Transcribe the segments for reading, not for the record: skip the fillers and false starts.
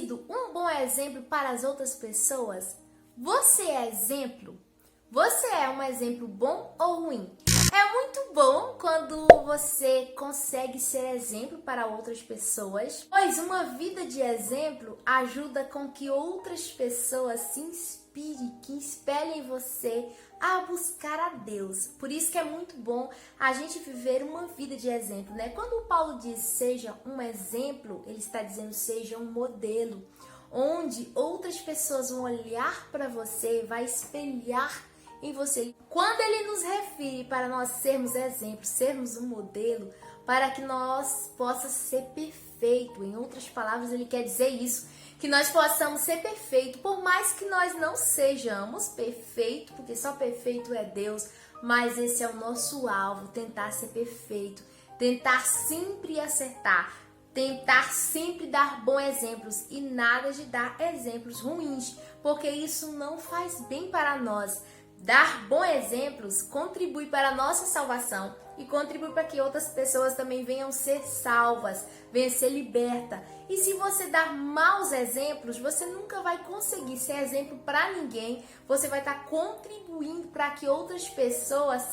sido um bom exemplo para as outras pessoas? Você é exemplo? Você é um exemplo bom ou ruim? É muito bom quando você consegue ser exemplo para outras pessoas, pois uma vida de exemplo ajuda com que outras pessoas se inspirem, que espelhem você a buscar a Deus. Por isso que é muito bom a gente viver uma vida de exemplo, né? Quando o Paulo diz seja um exemplo, ele está dizendo seja um modelo, onde outras pessoas vão olhar para você, vai espelhar em você. Quando ele nos refere para nós sermos exemplos, sermos um modelo, para que nós possamos ser perfeito. Em outras palavras, ele quer dizer isso, que nós possamos ser perfeito, por mais que nós não sejamos perfeitos, porque só perfeito é Deus, mas esse é o nosso alvo, tentar ser perfeito, tentar sempre acertar, tentar sempre dar bons exemplos e nada de dar exemplos ruins, porque isso não faz bem para nós. Dar bons exemplos contribui para a nossa salvação e contribui para que outras pessoas também venham ser salvas, venham ser libertas. E se você dar maus exemplos, você nunca vai conseguir ser exemplo para ninguém. Você vai estar contribuindo para que outras pessoas,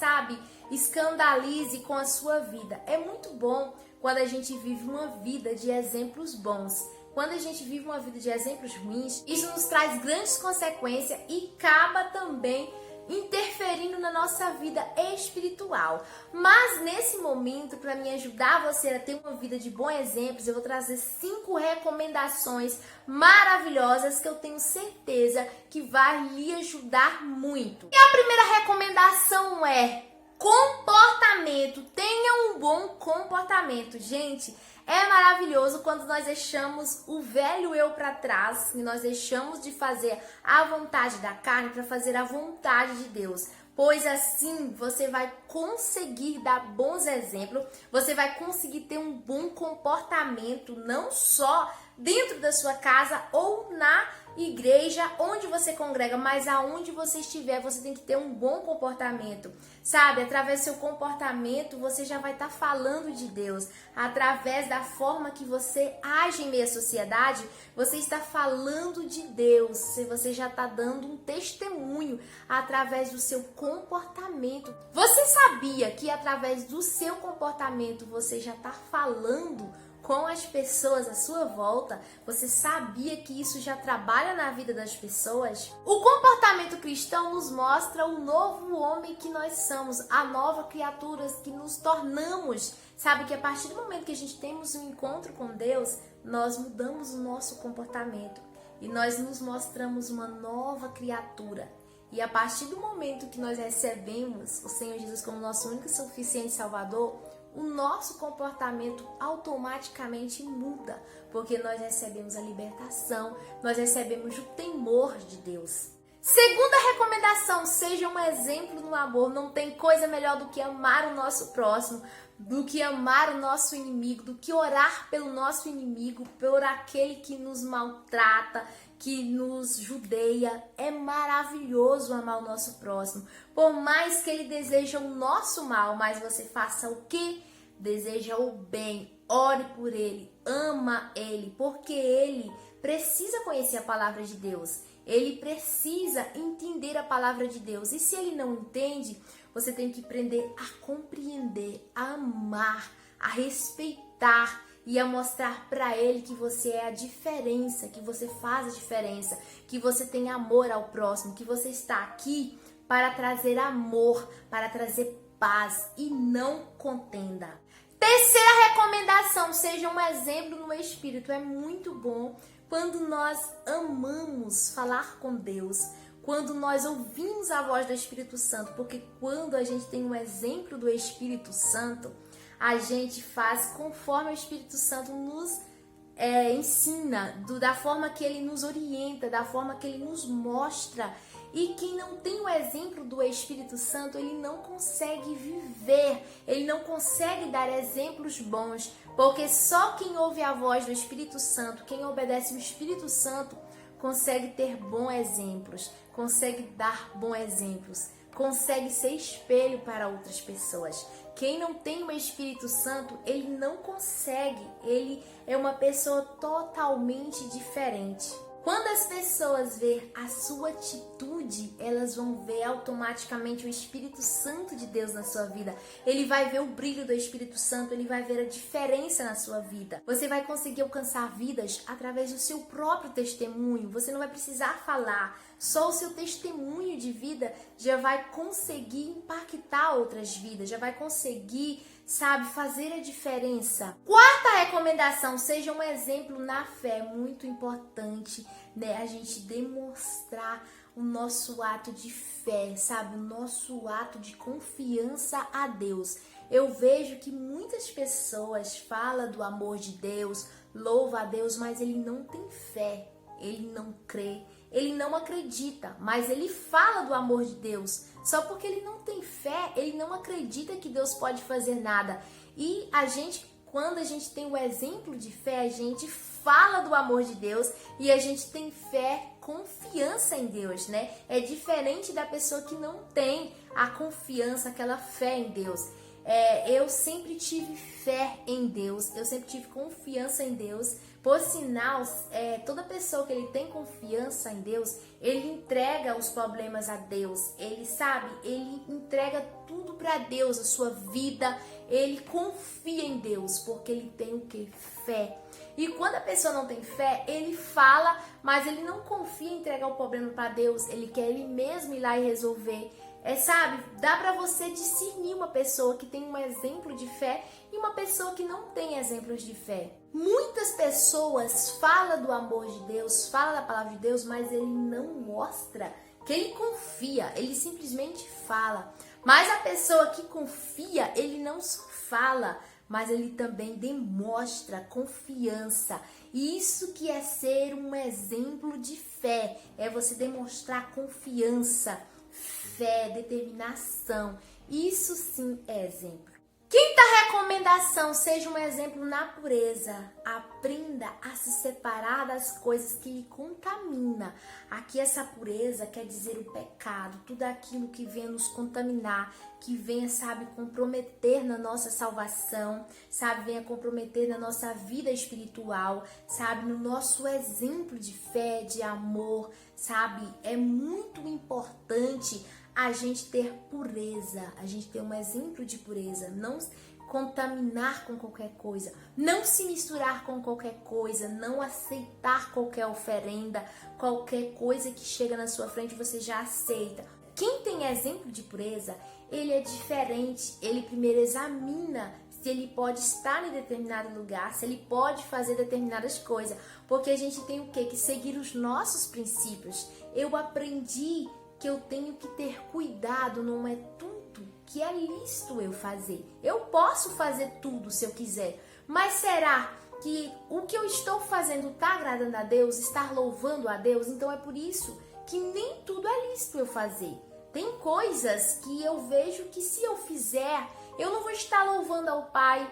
escandalize com a sua vida. É muito bom quando a gente vive uma vida de exemplos bons. Quando a gente vive uma vida de exemplos ruins, isso nos traz grandes consequências e acaba também interferindo na nossa vida espiritual. Mas nesse momento, para me ajudar você a ter uma vida de bons exemplos, eu vou trazer 5 recomendações maravilhosas que eu tenho certeza que vai lhe ajudar muito. E a primeira recomendação é comportamento. Tenha um bom comportamento. Gente, é maravilhoso quando nós deixamos o velho eu para trás e nós deixamos de fazer a vontade da carne para fazer a vontade de Deus. Pois assim você vai conseguir dar bons exemplos, você vai conseguir ter um bom comportamento, não só dentro da sua casa ou na igreja onde você congrega, mas aonde você estiver, você tem que ter um bom comportamento, através do seu comportamento, você já vai estar falando de Deus. Através da forma que você age em meio à sociedade, você está falando de Deus. Você já está dando um testemunho através do seu comportamento. Você sabia que através do seu comportamento, você já está falando com as pessoas à sua volta? Você sabia que isso já trabalha na vida das pessoas? O comportamento cristão nos mostra o novo homem que nós somos, a nova criatura que nos tornamos. Sabe que a partir do momento que a gente temos um encontro com Deus, nós mudamos o nosso comportamento e nós nos mostramos uma nova criatura. E a partir do momento que nós recebemos o Senhor Jesus como nosso único e suficiente Salvador, o nosso comportamento automaticamente muda, porque nós recebemos a libertação, nós recebemos o temor de Deus. Segunda recomendação, seja um exemplo no amor. Não tem coisa melhor do que amar o nosso próximo, do que amar o nosso inimigo, do que orar pelo nosso inimigo, por aquele que nos maltrata, que nos judeia. É maravilhoso amar o nosso próximo. Por mais que ele deseje o nosso mal, mas você faça o quê? Deseja o bem, ore por ele, ama ele, porque ele precisa conhecer a palavra de Deus. Ele precisa entender a palavra de Deus. E se ele não entende, você tem que aprender a compreender, a amar, a respeitar e a mostrar para ele que você é a diferença, que você faz a diferença, que você tem amor ao próximo, que você está aqui para trazer amor, para trazer paz e não contenda. Terceira recomendação, seja um exemplo no Espírito. É muito bom quando nós amamos falar com Deus, quando nós ouvimos a voz do Espírito Santo, porque quando a gente tem um exemplo do Espírito Santo, a gente faz conforme o Espírito Santo nos ensina, da forma que ele nos orienta, da forma que ele nos mostra. E quem não tem o exemplo do Espírito Santo, ele não consegue viver, ele não consegue dar exemplos bons, porque só quem ouve a voz do Espírito Santo, quem obedece o Espírito Santo, consegue ter bons exemplos, consegue dar bons exemplos, consegue ser espelho para outras pessoas. Quem não tem o Espírito Santo, ele não consegue, ele é uma pessoa totalmente diferente. Quando as pessoas verem a sua atitude, elas vão ver automaticamente o Espírito Santo de Deus na sua vida. Ele vai ver o brilho do Espírito Santo, ele vai ver a diferença na sua vida. Você vai conseguir alcançar vidas através do seu próprio testemunho. Você não vai precisar falar. Só o seu testemunho de vida já vai conseguir impactar outras vidas, já vai conseguir, sabe, fazer a diferença. Quarta recomendação, seja um exemplo na fé. Muito importante, né? A gente demonstrar o nosso ato de fé, sabe? O nosso ato de confiança a Deus. Eu vejo que muitas pessoas falam do amor de Deus, louva a Deus, mas ele não tem fé, ele não crê. Ele não acredita, mas ele fala do amor de Deus. Só porque ele não tem fé, ele não acredita que Deus pode fazer nada. E a gente, quando a gente tem o exemplo de fé, a gente fala do amor de Deus e a gente tem fé, confiança em Deus, né? É diferente da pessoa que não tem a confiança, aquela fé em Deus. Eu sempre tive fé em Deus, eu sempre tive confiança em Deus. Por sinal, toda pessoa que ele tem confiança em Deus, ele entrega os problemas a Deus. Ele sabe, ele entrega tudo para Deus, a sua vida. Ele confia em Deus, porque ele tem o que? Fé. E quando a pessoa não tem fé, ele fala, mas ele não confia em entregar o problema para Deus. Ele quer ele mesmo ir lá e resolver. Sabe, dá pra você discernir uma pessoa que tem um exemplo de fé e uma pessoa que não tem exemplos de fé. Muitas pessoas falam do amor de Deus, falam da palavra de Deus, mas ele não mostra que ele confia, ele simplesmente fala. Mas a pessoa que confia, ele não só fala, mas ele também demonstra confiança. E isso que é ser um exemplo de fé, é você demonstrar confiança, fé, determinação. Isso sim é exemplo. Quinta recomendação, seja um exemplo na pureza. Aprenda a se separar das coisas que lhe contaminam. Aqui essa pureza quer dizer o pecado, tudo aquilo que venha nos contaminar, que venha, sabe, comprometer na nossa salvação, sabe, venha comprometer na nossa vida espiritual, sabe, no nosso exemplo de fé, de amor, sabe. É muito importante a gente ter pureza, a gente ter um exemplo de pureza, não contaminar com qualquer coisa, não se misturar com qualquer coisa, não aceitar qualquer oferenda, qualquer coisa que chega na sua frente você já aceita. Quem tem exemplo de pureza, ele é diferente, ele primeiro examina se ele pode estar em determinado lugar, se ele pode fazer determinadas coisas, porque a gente tem o quê? Que seguir os nossos princípios. Eu aprendi que eu tenho que ter cuidado, não é tudo que é lícito eu fazer. Eu posso fazer tudo se eu quiser, mas será que o que eu estou fazendo está agradando a Deus, está louvando a Deus? Então é por isso que nem tudo é lícito eu fazer. Tem coisas que eu vejo que se eu fizer, eu não vou estar louvando ao Pai,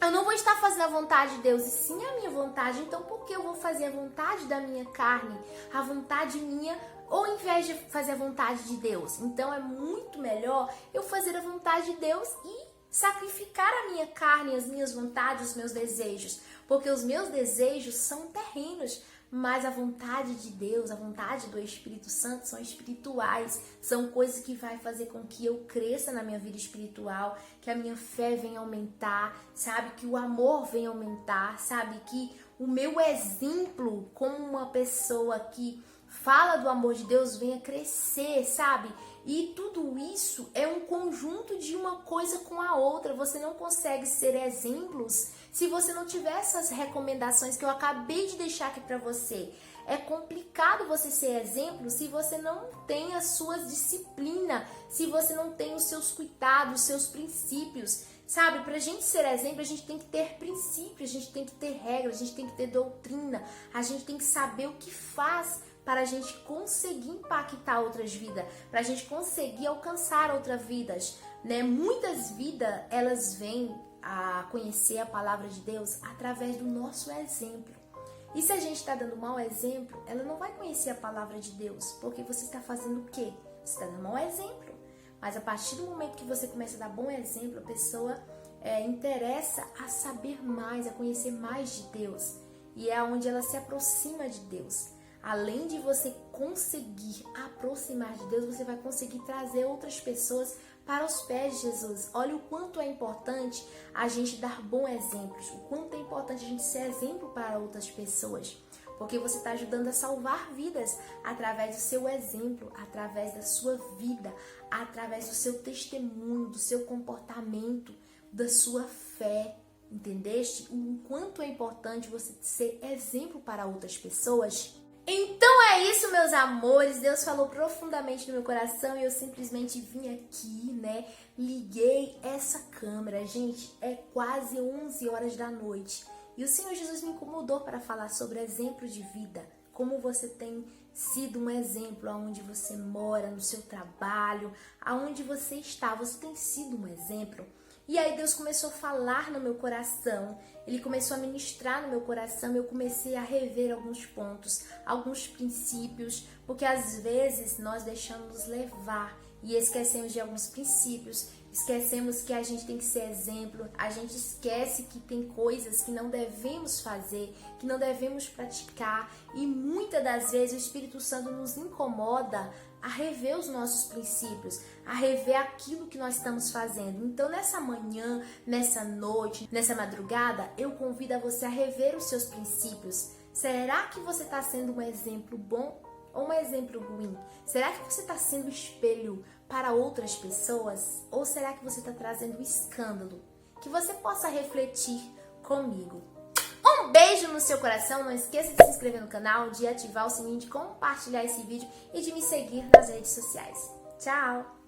eu não vou estar fazendo a vontade de Deus, e sim a minha vontade. Então por que eu vou fazer a vontade da minha carne, a vontade minha, ou ao invés de fazer a vontade de Deus? Então é muito melhor eu fazer a vontade de Deus e sacrificar a minha carne, as minhas vontades, os meus desejos. Porque os meus desejos são terrenos, mas a vontade de Deus, a vontade do Espírito Santo são espirituais. São coisas que vai fazer com que eu cresça na minha vida espiritual, que a minha fé venha aumentar, sabe? Que o amor venha aumentar, sabe? Que o meu exemplo como uma pessoa que fala do amor de Deus venha crescer, sabe? E tudo isso é um conjunto de uma coisa com a outra. Você não consegue ser exemplos se você não tiver essas recomendações que eu acabei de deixar aqui para você. É complicado você ser exemplo se você não tem as suas disciplinas, se você não tem os seus cuidados, os seus princípios. Sabe, pra gente ser exemplo, a gente tem que ter princípios, a gente tem que ter regras, a gente tem que ter doutrina, a gente tem que saber o que faz para a gente conseguir impactar outras vidas, para a gente conseguir alcançar outras vidas, né? Muitas vidas, elas vêm a conhecer a palavra de Deus através do nosso exemplo. E se a gente está dando mau exemplo, ela não vai conhecer a palavra de Deus, porque você está fazendo o quê? Você está dando mau exemplo. Mas a partir do momento que você começa a dar bom exemplo, a pessoa interessa a saber mais, a conhecer mais de Deus. E é onde ela se aproxima de Deus. Além de você conseguir aproximar de Deus, você vai conseguir trazer outras pessoas para os pés de Jesus. Olha o quanto é importante a gente dar bons exemplos, o quanto é importante a gente ser exemplo para outras pessoas. Porque você está ajudando a salvar vidas através do seu exemplo, através da sua vida, através do seu testemunho, do seu comportamento, da sua fé. Entendeste? O quanto é importante você ser exemplo para outras pessoas. Então é isso, meus amores. Deus falou profundamente no meu coração e eu simplesmente vim aqui, né? Liguei essa câmera. Gente, é quase 11 horas da noite. E o Senhor Jesus me incomodou para falar sobre exemplo de vida. Como você tem sido um exemplo aonde você mora, no seu trabalho, aonde você está. Você tem sido um exemplo. E aí Deus começou a falar no meu coração, Ele começou a ministrar no meu coração, eu comecei a rever alguns pontos, alguns princípios, porque às vezes nós deixamos levar e esquecemos de alguns princípios, esquecemos que a gente tem que ser exemplo, a gente esquece que tem coisas que não devemos fazer, que não devemos praticar e muitas das vezes o Espírito Santo nos incomoda a rever os nossos princípios, a rever aquilo que nós estamos fazendo. Então, nessa manhã, nessa noite, nessa madrugada, eu convido a você a rever os seus princípios. Será que você está sendo um exemplo bom ou um exemplo ruim? Será que você está sendo espelho para outras pessoas? Ou será que você está trazendo escândalo? Que você possa refletir comigo. Um beijo no seu coração, não esqueça de se inscrever no canal, de ativar o sininho, de compartilhar esse vídeo e de me seguir nas redes sociais. Tchau!